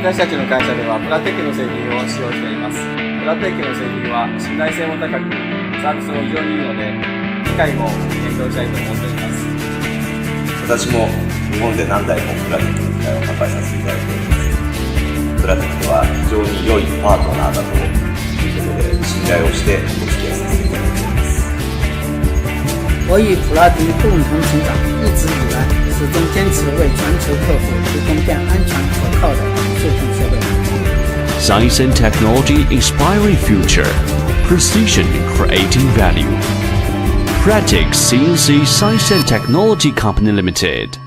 私たちの会社ではプラテックの製品を使用しています。プラテックの製品は信頼性も高く、サービスも非常にいいので、機械も検討したいと思っています。私も日本で何台もプラテックの機械を販売させていただいております。プラテックは非常に良いパートナーだということで、信頼をしてお付き合いさせていただいております。我与普拉迪共同成长，一直以来始终坚持为全球客户提供更安全可靠的数据设备。Science and technology inspiring future. Precision creating value. Pratic CNC Science and Technology Company Limited.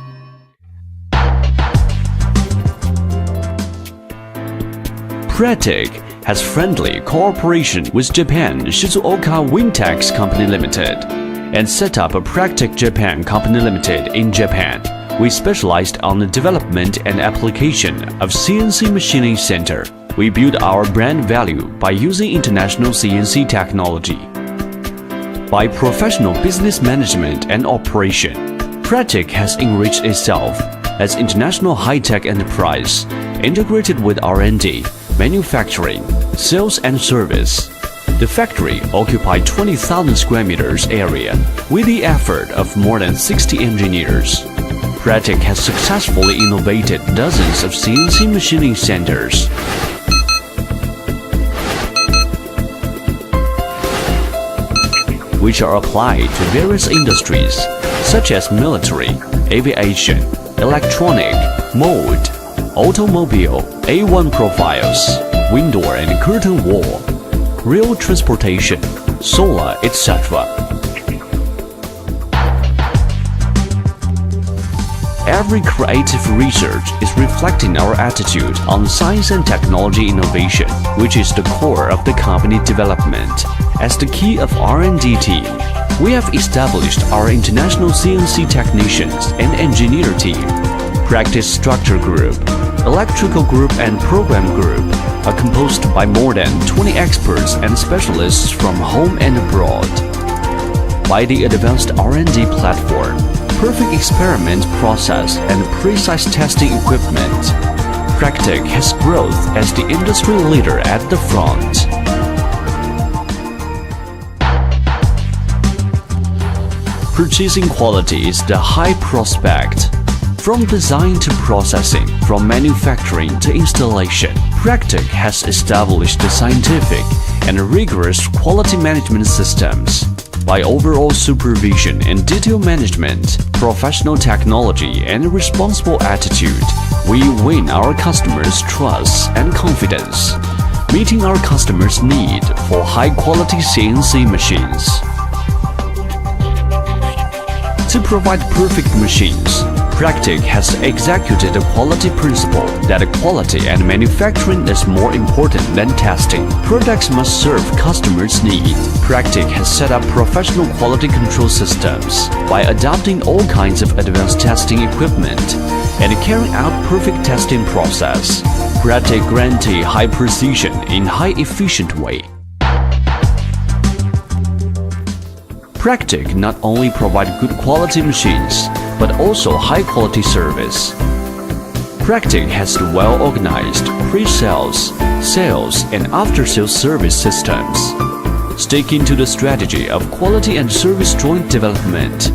Pratic has friendly cooperation with Japan Shizuoka Wintex Company Limited and set up a Pratic Japan Company Limited in Japan. We specialized on the development and application of CNC machining center. We build our brand value by using international CNC technology. By professional business management and operation, Pratic has enriched itself as international high-tech enterprise, integrated with R&D, manufacturing, sales and service. The factory occupied 20,000 square meters area with the effort of more than 60 engineers. Pratic has successfully innovated dozens of CNC machining centers. Which are applied to various industries such as military, aviation, electronic, mold, automobile, A1 profiles, window and curtain wall, rail transportation, solar, etc. Every creative research is reflecting our attitude on science and technology innovation, which is the core of the company development. As the key of R&D team, we have established our international CNC technicians and engineer team, practice structure group, electrical group and program group are composed by more than 20 experts and specialists from home and abroad. By the advanced R&D platform, perfect experiment process and precise testing equipment, Pratic has growth as the industry leader at the front. Purchasing quality is the high prospect. From design to processing, from manufacturing to installation, Pratic has established the scientific and rigorous quality management systems. By overall supervision and detail management, professional technology and responsible attitude, we win our customers' trust and confidence, meeting our customers' need for high-quality CNC machines. To provide perfect machines, Pratic has executed a quality principle that quality and manufacturing is more important than testing. Products must serve customers' needs. Pratic has set up professional quality control systems by adopting all kinds of advanced testing equipment and carrying out perfect testing process. Pratic guarantee high precision in high efficient way. Pratic not only provide good quality machines, but also high-quality service. Pratic has well-organized pre-sales, sales, and after-sales service systems. Sticking to the strategy of quality and service joint development,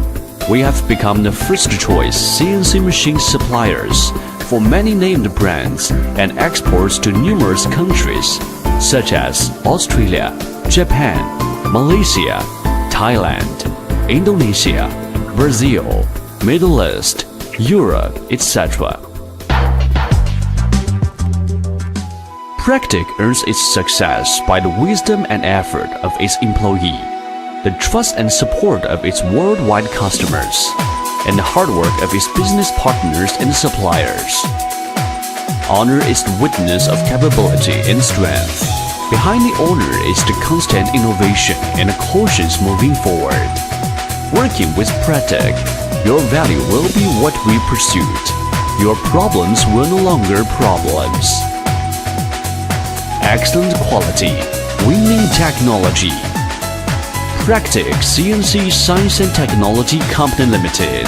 we have become the first-choice CNC machine suppliers for many named brands and exports to numerous countries, such as Australia, Japan, Malaysia, Thailand, Indonesia, Brazil, Middle East, Europe, etc. Pratic earns its success by the wisdom and effort of its employee, the trust and support of its worldwide customers, and the hard work of its business partners and suppliers. Honor is the witness of capability and strength. Behind the honor is the constant innovation and cautious moving forward. Working with Pratic, your value will be what we pursued. Your problems were no longer problems. Excellent quality, winning technology. Pratic CNC Science and Technology Company Limited.